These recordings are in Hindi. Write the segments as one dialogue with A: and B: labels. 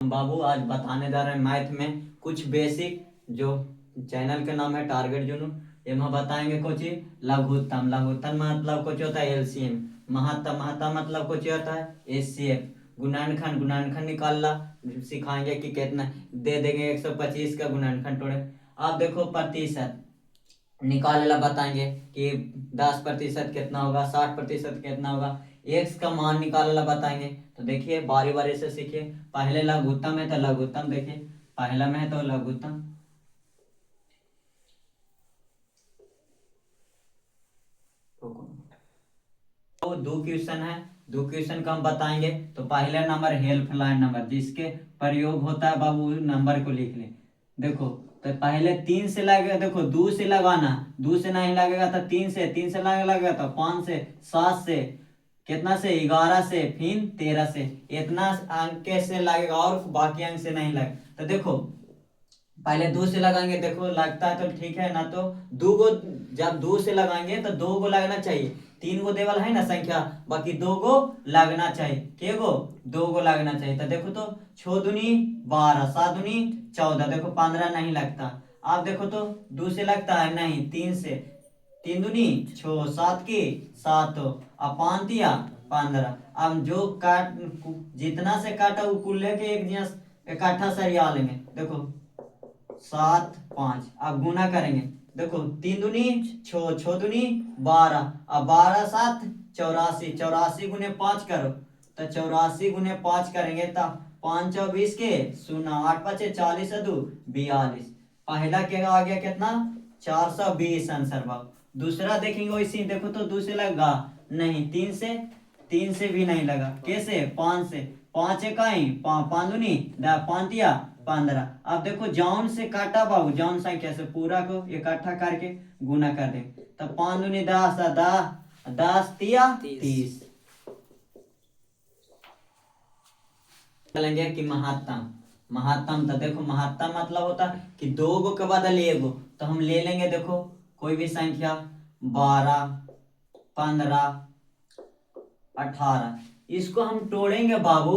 A: बाबू आज बताने जा रहे हैं मैथ में कुछ बेसिक, जो चैनल का नाम है टारगेट जुनू। ये हम बताएंगे कुछ लघुत्तम। लघुत्तम मतलब कुछ होता है एलसीएम। महत्तम महत्तम मतलब कुछ होता है एचसीएफ। गुणनखंड गुणनखंड निकालना सिखाएंगे कि कितना दे देंगे 125 का गुणनखंड तोड़े। आप देखो प्रतिशत निकालना बताएंगे कि 10% कितना होगा, 60% कितना होगा, एक्स का मान निकालना बताएंगे। तो देखिए बारी बारी से सीखिए। पहले लघुत्तम है तो लघुत्तम देखिए, पहला में है तो लघुत्तम। तो दो क्वेश्चन है, दो क्वेश्चन का हम बताएंगे। तो पहला नंबर हेल्पलाइन नंबर, जिसके प्रयोग होता है बाबू नंबर को लिख ले। देखो तो पहले 3 से लगेगा, देखो 2 से लगाना, 2 से नहीं लगेगा तो 3 से, 3 से लगेगा तो 5 से, 7 से, कितना से 11 से, फिर 13 से, इतना अंक से लगेगा और बाकी अंक से नहीं लगेगा। तो देखो पहले 2 से लगाएंगे, देखो लगता है तो ठीक है ना, तो दो गो, जब 2 से लगाएंगे तो 2 गो लगना चाहिए। 3 गो देवल है ना संख्या, बाकी 2 गो लगना चाहिए। के गो 2 गो लगना चाहिए। तो देखो तो 6 दूनी 12, 7 दूनी 14, देखो 15 नहीं लगता। आप देखो तो 2 से लगता है नहीं, 3 से, 3 दूनी 6, 7 की 7, अब 5 दिया 15। अब जो काट जितना से काटा वो कुल लेके एक इकट्ठा सरिया लेंगे। देखो 7 5, अब गुना करेंगे। देखो 3 दूनी 6, 6 दूनी 12, अब 12 7 84, 84 गुने 5 करो। तो 84 गुने 5 करेंगे तो 5 24 के शून्य, 8 5 40 दो 42। पहला क्या आ गया कितना, 420 आंसर बाबू। दूसरा देखेंगे वैसे ही, देखो तो 2 से लगा नहीं, 3 से, 3 से भी नहीं लगा, कैसे 5 से, 5 इकाई 5 दूनी 5 दिया 15। अब देखो जौन से काटा बाबू, जौन संख्या से पूरा को इकट्ठा करके गुना कर दे। तो 5 दूनी 10, 10 तिया 30। चलेंगे कि महत्तम। महत्तम तो देखो महत्तम मतलब होता है कि 2 गो के बदले एगो। तो हम ले लेंगे, देखो कोई भी संख्या 12 15 18, इसको हम तोड़ेंगे बाबू।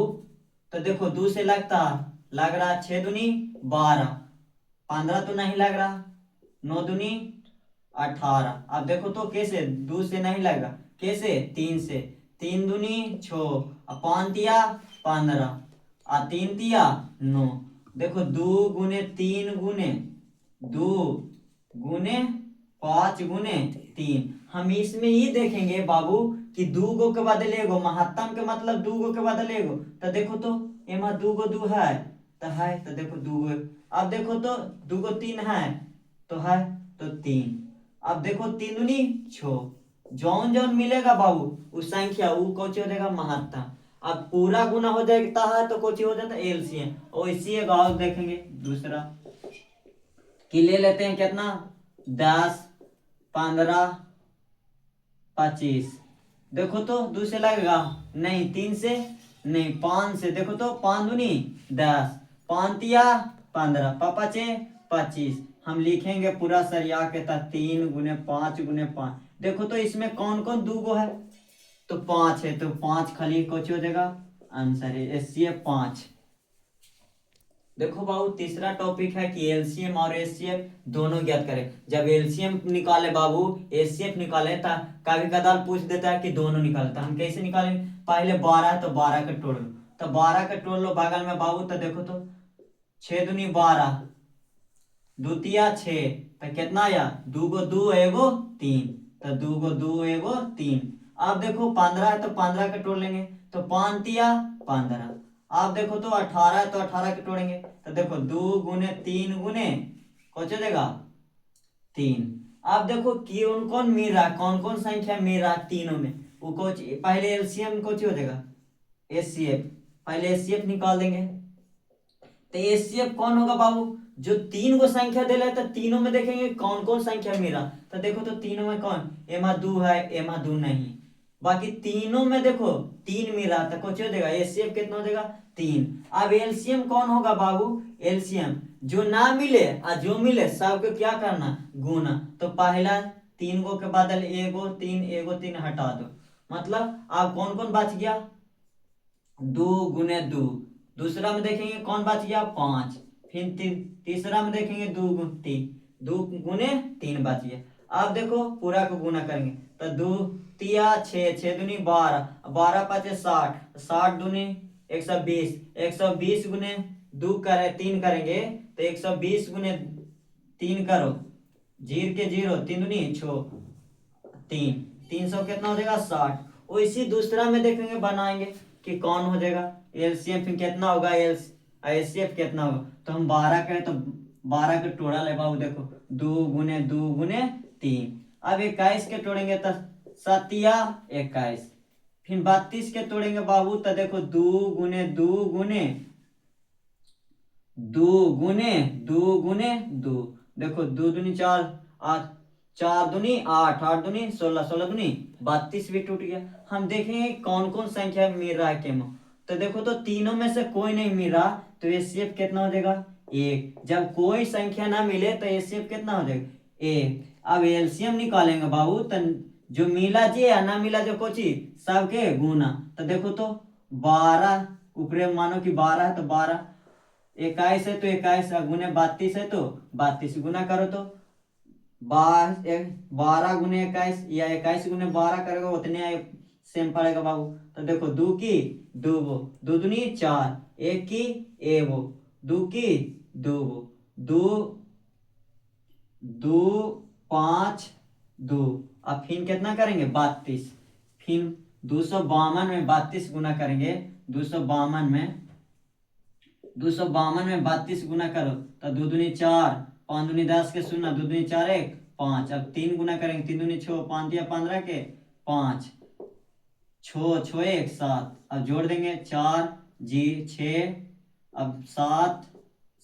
A: तो देखो 2 से लगता लग रहा 6 दूनी 12, 15 तो नहीं लग रहा, 9 दूनी 18। अब देखो तो कैसे 2 से नहीं लगा, कैसे 3 से, 3 दूनी 6, अब 5 तिया 15, और 3 तिया 9। देखो 2 गुने 3 गुने 2 गुने 5 गुने 3। हम इसमें ही देखेंगे बाबू कि 2 गो के बदले एगो, महत्तम के मतलब 2 गो के बदले एगो। तो देखो तो एमा 2 गो 2 है तो देखो 2 गो। अब देखो तो 2 गो 3 है तो 3। अब देखो 3 दूनी 6, जौन जौन मिलेगा बाबू उस संख्या वो कौन हो जाएगा महत्तम। अब पूरा गुना हो जाता है तो कौन हो जाता है एलसीएम। और इसी एक और देखेंगे दूसरा कि ले लेते हैं कितना, 10 15 25। देखो तो 2 से लगेगा नहीं, 3 से नहीं, 5 से, देखो तो 5 दूनी 10, 5 तिया 15, पापा चे 25। हम लिखेंगे पूरा सरिया के तहत 3 गुने 5 गुने 5। देखो तो इसमें कौन कौन 2 गो है, तो 5 है, तो 5 खाली कुछ हो जाएगा, आंसर है एससीएफ 5। देखो बाबू तीसरा टॉपिक है कि एलसीएम और एचसीएफ दोनों ज्ञात करें। जब एलसीएम निकाले बाबू, एचसीएफ निकाले तो कभी कदार पूछ देता है कि दोनों निकाले, तो हम कैसे निकालें। पहले 12 है तो 12 का तोड़ लो, तो 12 का तोड़ लो बगल में बाबू। तो देखो तो 6 दूनी 12, द्वितीय 6, तो कितना आया 2 गो 2 एगो 3, तो 2 गो 2 एगो 3। अब देखो 15 है तो 15 का तोड़ लेंगे, तो 5 तिया 15। आप देखो तो 18 है तो 18 के तोड़ेंगे। तो देखो 2 गुने 3 गुने कौन देगा 3। आप देखो कौन कौन मिल रहा, कौन कौन संख्या मिल रहा तीनों में, वो कोच पहले एलसीएम कोच हो जाएगा एचसीएफ। पहले एचसीएफ निकाल देंगे। तो एचसीएफ कौन होगा बाबू, जो 3 गो संख्या दे रहा है तो तीनों में देखेंगे कौन कौन संख्या मिला। तो देखो तो तीनों में कौन, एमा 2 है, एमा 2 नहीं, बाकी तीनों में देखो 3 मिला तो कुछ हो जाएगा एचसीएफ कितना हो जाएगा 3। अब एलसीएम कौन होगा बाबू, एलसीएम जो ना मिले और जो मिले सबको क्या करना गुना। तो पहला 3 गो के बदले एगो 3 एगो 3 हटा दो, मतलब अब कौन कौन बच गया 2 गुने 2, दूसरा में देखेंगे कौन बच गया 5, फिर तीसरा में देखेंगे 2 गुने 3 बच गया। अब देखो पूरा को गुना करेंगे तो 2 तिया 6, 6 दूनी 12, 12 पाँचे 60, 60 दूनी 120, 120 गुने 2 करे 3 करेंगे तो 120 गुने 3 करो, 0 के 0, 3 दूनी 6, 300 कितना हो जाएगा 60। वैसी दूसरा में देखेंगे बनाएंगे कि कौन हो जाएगा एलसीएम, फिर कितना होगा एलसीएफ कितना होगा। तो हम 12 करें तो 12 के टोटल है बाबू, देखो 2 गुने 3। अब 21 के तोड़ेंगे तो 7 21, फिर 32 के तोड़ेंगे बाबू तो देखो 2 गुने 2, देखो 2 दूनी 4, 8, 4 दूनी 8, 8 दूनी 16, 16 दूनी 32 भी टूट गया। हम देखेंगे कौन कौन संख्या मिल रहा है केमो, तो देखो तो तीनों में से कोई नहीं मिल रहा तो एचसीएफ कितना हो जाएगा 1। जब कोई संख्या ना मिले तो एचसीएफ कितना हो जाएगा 1। अब एलसीएम निकालेंगे बाबू तो जो मिला जी या ना मिला जो कोची सबके गुना, तो देखो तो 12 ऊपरे मानो कि 12 है तो 12, 21 है तो 21 गुने 32 है तो 32 गुना करो तो 12 गुने 21 या 21 गुने 12 करेगा उतने सेम पड़ेगा बाबू। तो देखो 2 की 2 वो, 2 दूनी 4, 1 की 1 वो, 2 की 2 वो, 2 2 5 2। अब फिर कितना करेंगे 32, फिर 252 में 32 गुना करेंगे, 252 में 32 गुना करो तो 2 दूनी 4, 5 दूनी 10 के 0, 2 दूनी 4 1 5। अब 3 गुना करेंगे, 3 दूनी 6, 5 दिया 15 के 5, 6 6 1 7। अब जोड़ देंगे 4 जी 6, अब 7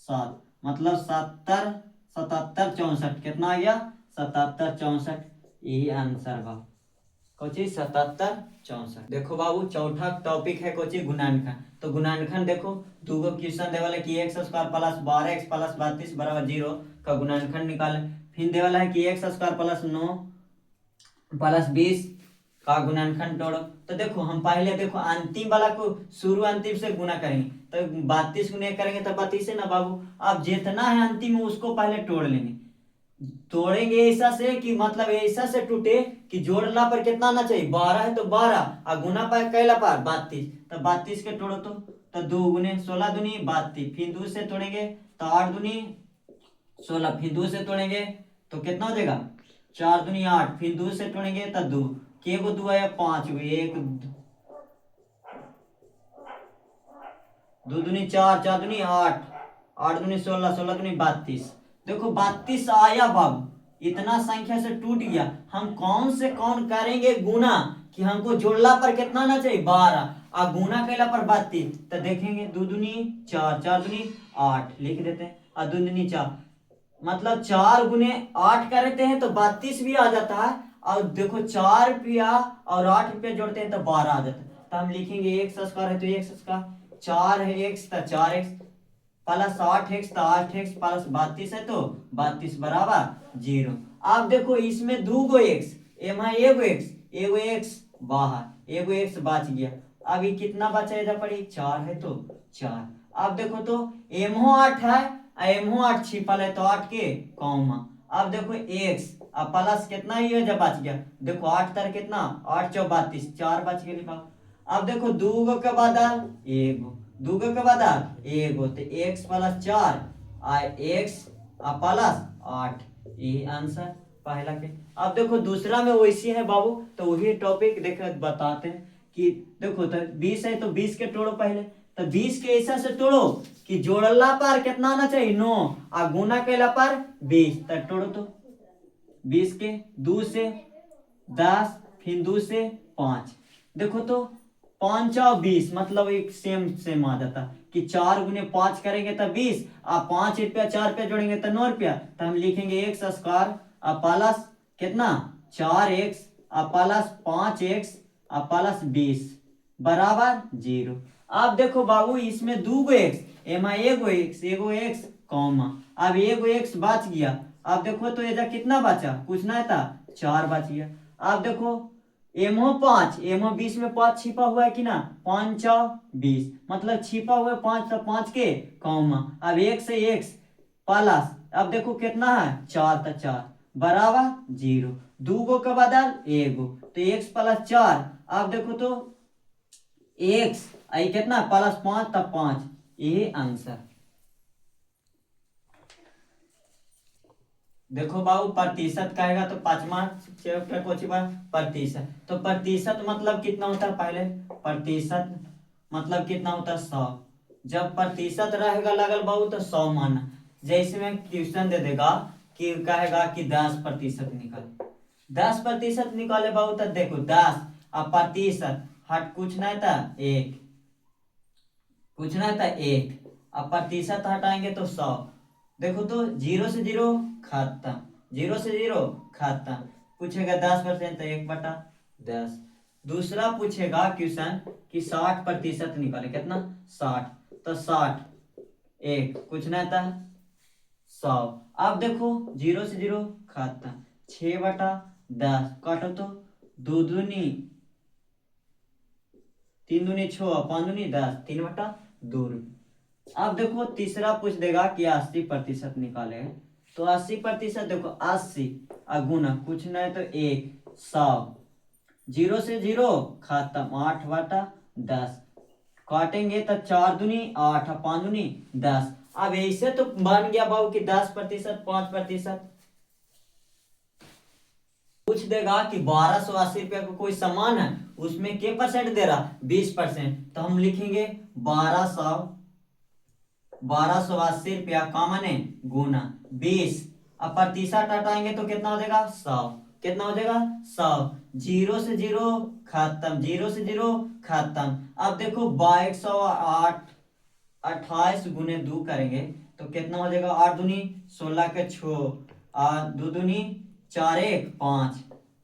A: 7 मतलब 70 77 64 कितना आ गया 77 64, यही आंसर बा कोची 77 64। देखो बाबू चौथा टॉपिक है कोची गुणनखंड। तो गुणनखंड देखो दूगो क्वेश्चन देवाला कि x square plus 12x plus 32 बराबर 0 का गुणनखंड निकाले। फिर देवाला है कि एक्स स्क्वायर प्लस 9 प्लस 20 का गुणनखंड तोड़ो। तो देखो हम पहले देखो अंतिम वाला को शुरू अंतिम से गुना करेंगे तो 32 गुने करेंगे तो 32 है ना बाबू। अब जितना है अंतिम उसको पहले तोड़ लेंगे, तोड़ेंगे ऐसा से कि मतलब ऐसा से टूटे कि जोड़ना पर कितना आना चाहिए 12 है तो 12 और गुना पर कैला पर 32, तो 32 के तोड़ो तो 2 गुने 16 दूनी 32, फिर 2 से तोड़ेंगे तो 8 दूनी 16, फिर 2 से तोड़ेंगे तो कितना हो जाएगा 4 दूनी 8, फिर 2 से तोड़ेंगे तो 2 के गो 2 है 5 गो 1 2 दूनी 4, 4 दूनी 8, 8 दूनी 16, 16 दूनी 32। देखो 32 आया बाबू, इतना संख्या से टूट गया। हम कौन से कौन करेंगे गुना कि हमको जोड़ला पर कितना आना चाहिए 12 और गुना कैला पर 32। तो देखेंगे 2 दूनी 4, 4 दूनी 8 लिख देते हैं और 2 दूनी 4 मतलब 4 गुने 8 करते हैं तो 32 भी आ जाता है। और देखो 4 रुपया और 8 रुपया जोड़ते हैं तो 12 आ जाता है। तो हम लिखेंगे एक्स स्क्वायर है तो एक्स स्क्वायर 4 है एक्स तो 4x प्लस 8x तो 8x प्लस 32 है तो 32 बराबर 0। अब देखो इसमें 2 गो x एमा एगो x बाहर एगो x बच गया। अब ये कितना बचा इधर पड़ी 4 है तो 4। अब देखो तो एमहो 8 है एमहो 8 छिपल है तो 8 के कॉमा। अब देखो x अब प्लस कितना ही है जब बच गया, देखो 8 तर कितना 8 चौ 32 4 बच गए लिखा। अब देखो 2 गो के बदल एगो 2 गो के बदल एगो तो x प्लस 4 आ x आ प्लस 8, यही आंसर पहला के। अब देखो दूसरा में वैसी है बाबू, तो वही टॉपिक देखो बताते हैं कि देखो तो 20 है तो 20 के तोड़ो पहले, तो 20 के ऐसा से तोड़ो कि जोड़ला पर कितना आना चाहिए 9 और गुना कैला पर 20। तो तोड़ो तो 20 के 2 से 10 फिर 2 से 5, देखो तो 5 और 20 मतलब एक सेम आ जाता कि 4 गुने 5 करेंगे तो 20 और 5 रुपया 4 रुपया जोड़ेंगे तो 9 रुपया। तो हम लिखेंगे एक्स स्क्वायर प्लस कितना 4x प्लस 5x प्लस 20 बराबर 0। अब देखो बाबू इसमें 2 गो x एमा एगो x कॉमा, अब एगो x बच गया। अब देखो तो ये कितना बचा कुछ ना था 4 बच गया। अब देखो एमओ 5, एमओ 20 में 5 छिपा हुआ है कि ना, 5 चौ 20, मतलब छिपा हुआ है 5, तो 5 के कौमा, अब 1 से x प्लस, अब देखो कितना है 4, तो 4 बराबर 0, 2 गो के बदल 1 गो, तो x प्लस 4, अब देखो तो x आई कितना प्लस 5, तब 5, ये आंसर। देखो बाबू प्रतिशत कहेगा तो पांचवा चैप्टर को प्रतिशत, तो प्रतिशत मतलब कितना होता है, पहले प्रतिशत मतलब कितना होता है 100, जब प्रतिशत रहेगा लगल बाबू तो 100 मानना। जैसे में क्वेश्चन दे देगा कि कहेगा कि 10% निकाले, 10% निकाले बाबू तो देखो 10 अब प्रतिशत हट कुछ नहीं था 1, कुछ नहीं था 1, अब प्रतिशत हटाएंगे तो 100, देखो तो 0 से 0 खत्म, 0 से 0 खत्म, पूछेगा 10% तो 1/10। दूसरा पूछेगा क्वेश्चन कि 60% निकाले, कितना 60, तो 60 1 कुछ नहीं था 100, अब देखो 0 से 0 खत्म, 6/10 काटो तो 2 दूनी 3 दूनी 6, 5 दूनी 10, 3/2। अब देखो तीसरा पूछ देगा कि 80% निकाले, तो 80% देखो 80 गुना कुछ नहीं तो 1, 100, 0 से 0 खत्म, 8/10 काटेंगे तो 4 दूनी 8, 5 दूनी 10। अब ऐसे तो बन गया बाबू कि 10%, 5%। पूछ देगा कि 1280 रुपया का कोई सामान है, उसमें के परसेंट दे रहा 20%, तो हम लिखेंगे 1280 रुपया का माने गुना 20, अब प्रतिशत हटाएंगे तो कितना हो जाएगा 100, कितना हो जाएगा 100, 0 से 0 खत्म, 0 से 0 खत्म। अब देखो 108 28 गुने 2 करेंगे तो कितना हो जाएगा, 8 दूनी 16 के 6, 2 दूनी 4, 1 5,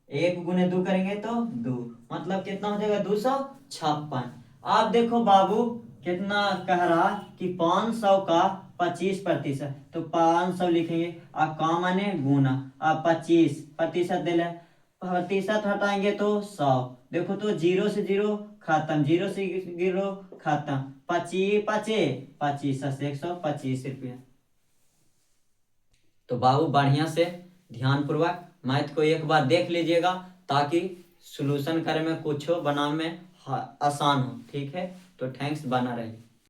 A: 1 गुने 2 करेंगे तो 2, मतलब कितना हो जाएगा 256। आप देखो बाबू कितना कह रहा कि 500 का 25%, तो 500 लिखेंगे, अब का माने गुना, अब 25% दे ले, प्रतिशत हटाएंगे तो 100, देखो तो 0 से 0 खत्म, 0 से 0 खत्म, 25 पचे 25 से 125 रुपया। तो बाबू बढ़िया से ध्यान पूर्वक मैथ को एक बार देख लीजिएगा, ताकि सॉल्यूशन करे में कुछ हो बनाने में आसान हो, ठीक है। तो थैंक्स, बना रहे।